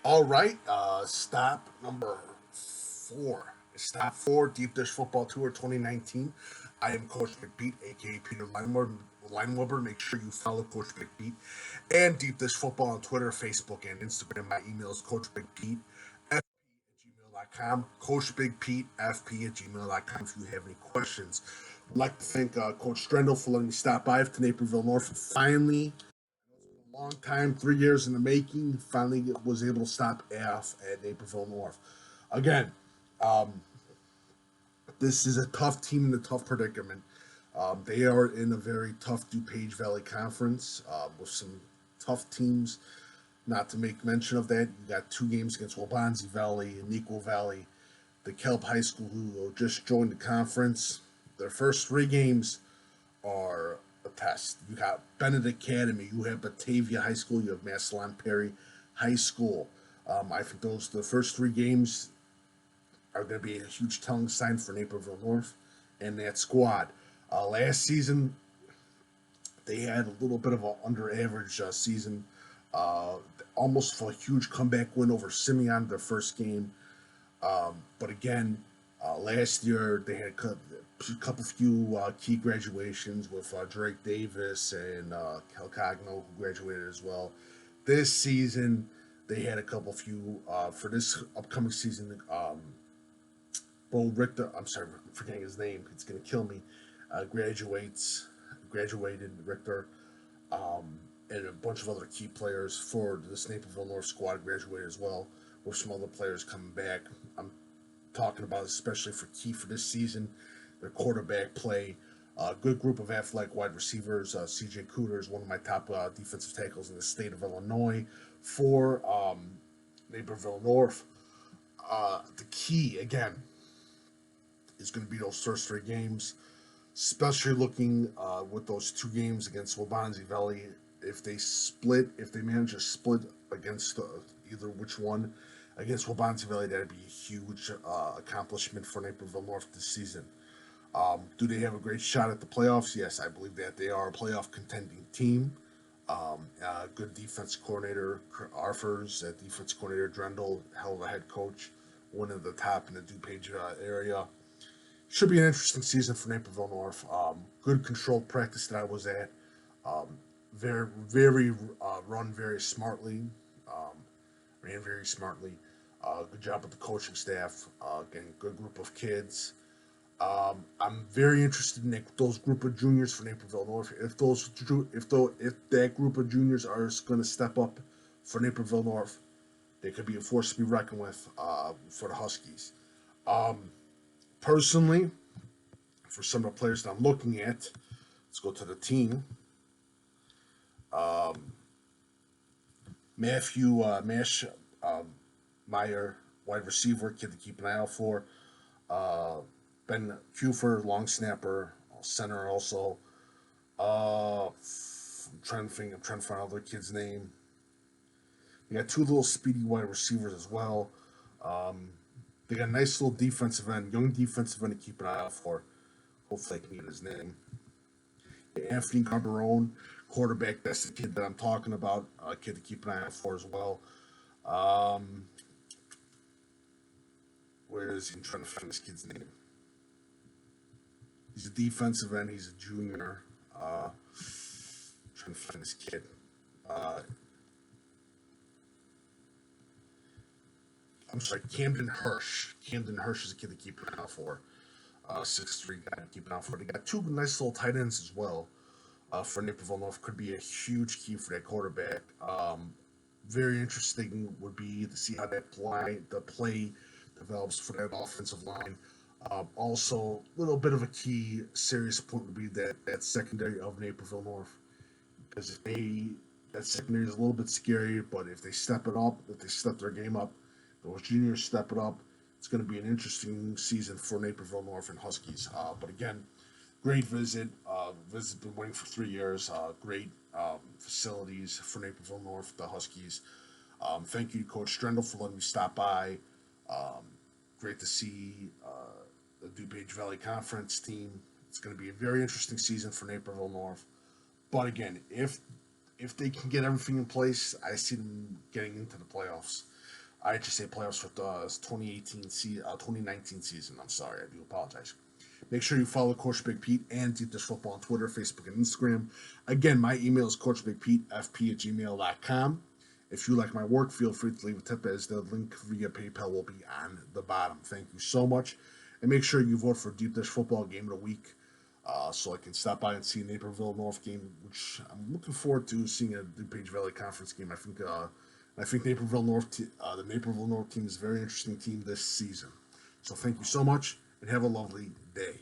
All right, stop number four. Stop four, Deep Dish Football Tour 2019. I am Coach McBeat, aka Peter Linewebber. Make sure you follow Coach McBeat and Deep Dish Football on Twitter, Facebook, and Instagram. My email is CoachBigPete, FP at gmail.com. CoachBigPete, FP at gmail.com if you have any questions. I'd like to thank Coach Strendel for letting me stop by to Naperville North. Finally, long time, 3 years in the making. Finally, was able to stop off at Naperville North. Again, um, this is a tough team in a tough predicament. They are in a very tough DuPage Valley Conference with some tough teams. Not to make mention of that, you got two games against Wabanzi Valley and Equal Valley, the Kelp High School, who just joined the conference. Their first three games are a test. You got Bennett Academy, you have Batavia High School, you have Massillon Perry High School. I think the first three games are going to be a huge telling sign for Naperville North and that squad. Last season, they had a little bit of an under average season. Uh, Almost a huge comeback win over Simeon their first game. But again, last year they had a few key graduations with Drake Davis and Kel Cogno, who graduated as well. This season, they had a couple few for this upcoming season. Bo Richter, I'm sorry, I'm forgetting his name. It's gonna kill me. Graduated Richter, and a bunch of other key players for this Naperville North squad graduated as well, with some other players coming back. I'm talking about especially for key for this season, their quarterback play. A good group of athletic wide receivers. CJ Cooter is one of my top defensive tackles in the state of Illinois for Naperville North. The key, again, is going to be those first three games, especially looking with those two games against Wabanzi Valley. If they manage to split against either which one against Wabanzi Valley, that'd be a huge accomplishment for Naperville North this season. Do they have a great shot at the playoffs? Yes, I believe that they are a playoff contending team. Good defense coordinator, Arfers, defense coordinator Drendel, hell of a head coach, one of the top in the DuPage area. Should be an interesting season for Naperville North. Good controlled practice that I was at. Um, very run very smartly. Um, Ran very smartly. Good job with the coaching staff. Again, good group of kids. I'm very interested in those group of juniors for Naperville North. If that group of juniors are going to step up for Naperville North, they could be a force to be reckoned with for the Huskies. Um, Personally, for some of the players that I'm looking at, let's go to the team. Um, Matthew Mash Meyer, wide receiver, kid to keep an eye out for. Uh, Ben Kufer, long snapper, center also. I'm trying to find out their kid's name. They got two little speedy wide receivers as well. Um, they got a nice little defensive end, young defensive end to keep an eye out for. Hopefully, I can get his name. Anthony Carbarone, quarterback. That's the kid that I'm talking about. A kid to keep an eye out for as well. Um, where is he? I'm trying to find this kid's name. He's a defensive end. He's a junior. Trying to find this kid. Uh, I'm sorry, Camden Hirsch. Camden Hirsch is a kid to keep an eye out for. 6'3" guy to keep an eye out for. They got two nice little tight ends as well. For Naperville North could be a huge key for that quarterback. Very interesting would be to see how the play develops for that offensive line. Also, a little bit of a key serious point would be that secondary of Naperville North, because that secondary is a little bit scary, but if they step it up, if they step their game up, those juniors step it up, it's going to be an interesting season for Naperville North and Huskies. But again, great visit. Visit's been waiting for 3 years. Great facilities for Naperville North, the Huskies. Thank you to Coach Strendel for letting me stop by. Um, Great to see the DuPage Valley Conference team. It's going to be a very interesting season for Naperville North. But again, if they can get everything in place, I see them getting into the playoffs. IHSA playoffs for the 2019 season. I'm sorry, I do apologize. Make sure you follow Coach Big Pete and Deep Dish Football on Twitter, Facebook, and Instagram. Again, my email is coachbigpetefp@gmail.com. If you like my work, feel free to leave a tip as the link via PayPal will be on the bottom. Thank you so much. And make sure you vote for Deep Dish Football Game of the Week so I can stop by and see Naperville North game, which I'm looking forward to seeing a DuPage Valley Conference game. I think Naperville North, the Naperville North team is a very interesting team this season. So thank you so much and have a lovely day.